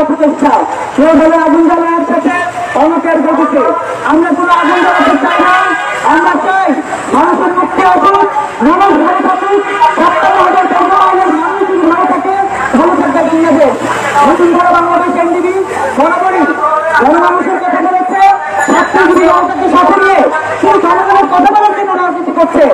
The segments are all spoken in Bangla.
অপচেষ্টা। সেভাবে আগুন জ্বালায় আসতেছে অনেকের গতিতে। আমরা কোনো আগুন জ্বালাতে চাই না। আমরা চাই মানুষের মুক্তি আসুক, মানুষ ভালো থাকুক, 57,000 মানুষ ভালো থাকে, ভালো থাকবে বাংলাদেশ। নতুন করে বাংলাদেশ এনডিবি বরাবরই জনমানুষের কথা বলেছে, ছাত্রজীবী রাজনীতি সাথে নিয়ে সেই জনগণের কথা বলার জন্য রাজনীতি করছে।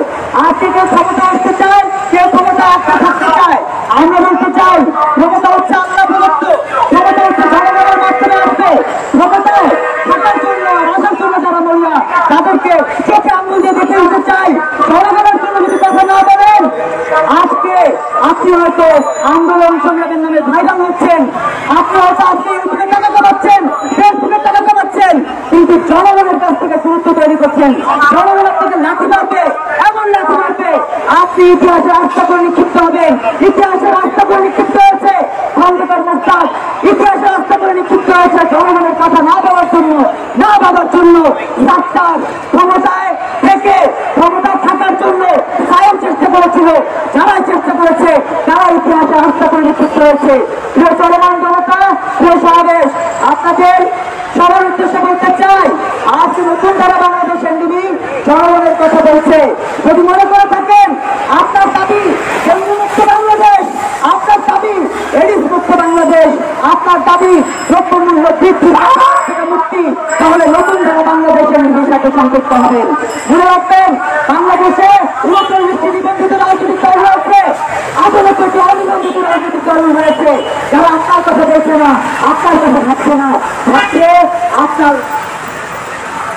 আজকে কেউ ক্ষমতা আসতে চায়, কেউ ক্ষমতা আটকা থাকতে চায়। আমরা বলতে চাই ক্ষমতা হচ্ছে আল্লাহ প্রদত্ত, ক্ষমতা হচ্ছে জনগণের মাধ্যমে আসবে। ক্ষমতায় থাকার জন্য রাজার জন্য যারা মহিলা তাদেরকে চোখে আঙুল দিয়ে দেখে দিতে চাই। জনগণের জন্য যদি কথা না বলেন, আজকে আপনি হয়তো আন্দোলন সংগ্রামের নামে ভাইরাল হচ্ছেন, আপনি হয়তো আজকে ইউটিউবে টাকা কামাচ্ছেন, ফেসবুকে টাকা কামাচ্ছেন, কিন্তু জনগণের কাছ থেকে গুরুত্ব তৈরি করছেন। জনগণ আপনাকে লাঠি মারবে, এমন লাঠি মারবে আপনি ইতিহাসে রাস্তা করে নিক্ষিপ্ত হবেন। ইতিহাসে রাস্তা করে নিক্ষিপ্ত হয়েছে খন্দকার মোস্তাক, ইতিহাসে রাস্তা করে নিক্ষিপ্ত হয়েছে জনগণের কথা না বলার জন্য, না ভাবার জন্য। ডাক্তার ক্ষমতায় থেকে ক্ষমতা থাকার জন্য সায়ন চেষ্টা করেছিল, যারা চেষ্টা করেছে তারা ইতিহাসে রাস্তা করে নিক্ষিপ্ত হয়েছে। প্রিয় চলমান জনতা, প্রিয় সমাবেশ, আপনাদের সবার উদ্দেশ্যে বলতে চাই, আজকে নতুন ধারা বাংলাদেশ এনডিবি জনগণের কথা বলছে। যদি মনে করে থাকেন আপনার দাবি ডেঙ্গু মুক্ত বাংলাদেশ, আপনার দাবি এডিস মুক্ত বাংলাদেশ, আপনার দাবি দ্রব্যমূল্য বৃদ্ধি থেকে মুক্তি, তাহলে নতুন ধারা বাংলাদেশ এনডিবির সাথে সংযুক্ত হবেন। মনে রাখবেন, বাংলাদেশে 39টি নিবন্ধিত রাজনৈতিক দল হয়েছে, 18টি অনিবন্ধিত রাজনৈতিক দল হয়েছে। যারা আপনার কথা বলছে না, আপনার কথা ভাবছে না, ভাবছে আপনার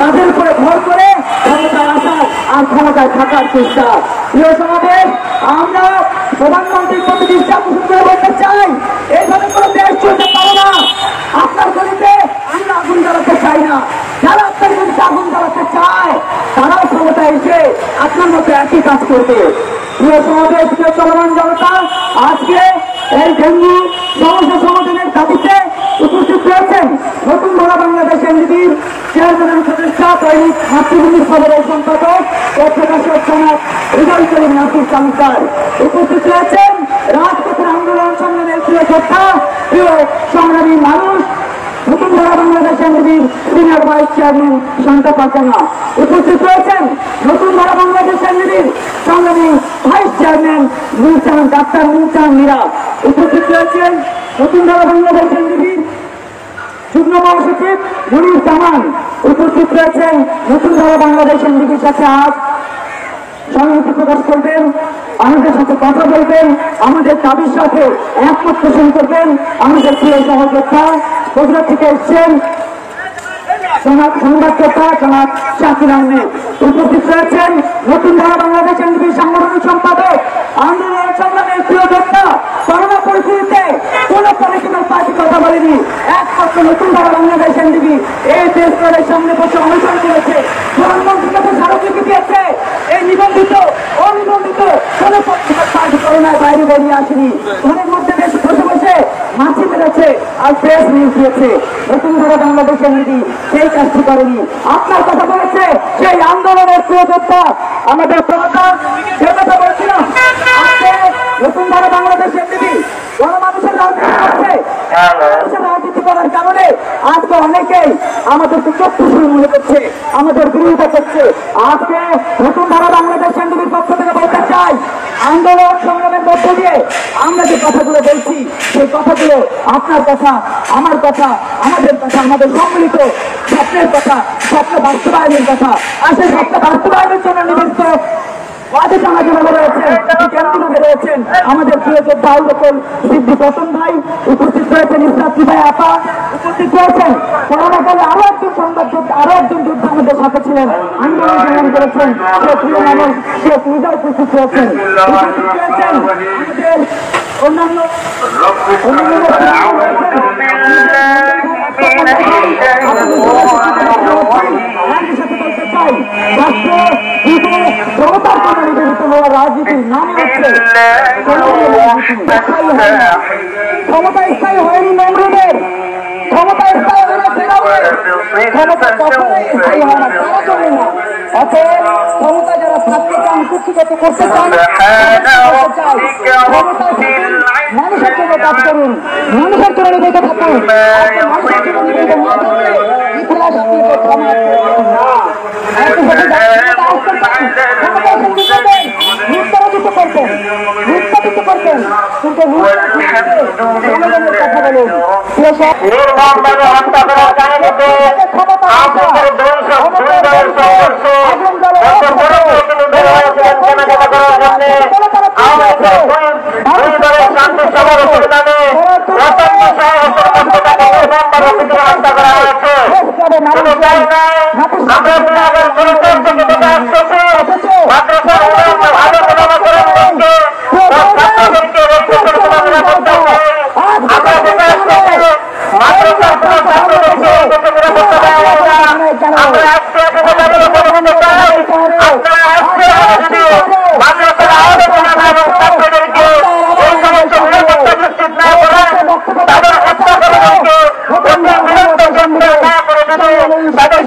তাদের উপরে ভর করে ক্ষমতায় আসার আর ক্ষমতায় থাকার চেষ্টা। প্রিয় সমাবেশ, আমরা প্রধানমন্ত্রীর প্রতি দৃষ্টি আকর্ষণ করে বলতে চাই, এইভাবে কোনো দেশ চলতে পারে না। আপনার গলিতে আমরা আগুন জ্বালাতে চাই না, যারা আপনার গলিতে আগুন জ্বালাতে চায় তারাও ক্ষমতায় এসে আপনার মতো একই কাজ করবে। প্রিয় সমাবেশ, প্রিয় চলমান জনতা, আজকে এই ডেঙ্গু সমস্যা সমাধানের দাবিতে উপস্থিত রয়েছেন নতুন ধারা বাংলাদেশ এনডিবির চেয়ারম্যান সদস্য দৈনিক মাতৃভূমি খবরের সম্পাদক ও প্রকাশক জনাব হৃদয় করিম নাসির তালুকদার। উপস্থিত রয়েছেন রাজপথের আন্দোলন সংগ্রামের প্রিয় যোদ্ধা, প্রিয় সংগ্রামী মানুষ, নতুন ধারা বাংলাদেশ এনডিবির senior vice chairman Shanta Pachana. উপস্থিত রয়েছেন নতুন ধারা বাংলাদেশ এনডিবির সংগ্রামী ভাইস চেয়ারম্যান ডাক্তার মুলচান মীরা। উপস্থিত রয়েছেন নতুন ধারা বাংলাদেশ এনডিবির যুগ্ম মহাসচিব মনির জামান। উপস্থিত রয়েছেন নতুন ধারা বাংলাদেশ এনডিবির সাথে আজ সংহতি প্রকাশ করবেন, আমাদের সাথে কথা বলবেন, আমাদের দাবির সাথে একমত পোষণ করবেন আমাদের প্রিয় সহযোদ্ধা গুজরাট থেকে এসছেন সংবাদদাতা জনাব শাকির আহমেদ। উপস্থিত রয়েছেন নতুন ধারা বাংলাদেশ এনডিবির সাংগঠনিক সম্পাদক, আন্দোলন সংগ্রামের প্রিয় যোদ্ধা, করোনা পরিস্থিতিতে কোন পলিটিক্যাল পার্টি কথা বলেনি, একমাত্র নতুন ধারা বাংলাদেশ এনডিবি এই দেশের সামনে বসে অনুসরণ করেছে, প্রধানমন্ত্রীর কাছে স্মারকলিপি দিয়েছে। এই নিবন্ধিত অনিবন্ধিত কোন পলিটিক্যাল পার্টি করোনার বাইরে বেরিয়ে আসেনি, ঘরের মধ্যে বেশি বসে বসে মাছি মেরেছে আর প্রেস নিউজ দিয়েছে। নতুন ধারা বাংলাদেশ এনডিবি সেই কাজটি করেনি, আপনার কথা বলেছে। সেই আন্দোলনের প্রিয় যোদ্ধা আমাদের প্রধান যে কথা বলছিলাম, নতুন ধারা বাংলাদেশ এনডিবি গণমানুষের রাজনীতি করছে, রাজনীতি করার কারণে আজকে অনেকেই আমাদেরকে চক্ষুশূল মনে করছে, আমাদের বিরোধিতা করছে। আজকে নতুন ধারা বাংলাদেশ এনডিবির পক্ষ থেকে বলতে চাই, আন্দোলন সংগ্রামের মধ্য দিয়ে আমরা যে কথাগুলো বলছি সেই কথাগুলো আপনার কথা, আমার কথা, আমাদের কথা, আমাদের সম্মিলিত স্বপ্নের কথা, স্বপ্ন বাস্তবায়নের কথা। আর সেই স্বপ্ন বাস্তবায়নের জন্য নিবেদিত রয়েছেন আমাদের প্রিয় যোদ্ধা আল বকর সিদ্দিক রতন ভাই, উপস্থিত রয়েছেন ইসরাত ভাই আপা, উপস্থিত রয়েছেন করোনাকালে আরো একজন সংবাদ যোদ্ধা, আরো একজন যোদ্ধা আমাদের সাথে ছিলেন, আন্দোলন সংগ্রাম করেছেন সে প্রিয় মানুষ শেখ নিজেও উপস্থিত রয়েছেন। অন্যান্য রাজনীতির নাম হচ্ছে ক্ষমতা স্থায়ী হয়নি নমরুদের, ক্ষমতা স্থায়ী হয়নি ফেরাউনের, ক্ষমতা কখনোই স্থায়ী হয় না, তারা চলে না। অতএব ক্ষমতা যারা থাকতে চান কুক্ষিগত করতে চান, মানুষের জন্য কাজ করুন, মানুষের জন্য বেঁচে থাকুন। মানুষের জন্য নিজেকে না করলে ইতিহাস আপনাকে ক্ষমা করবেন না। উত্তরাজিত করতেন, উত্থাপিত করতেন, কিন্তু জনগণের কথা বলুন। তাদের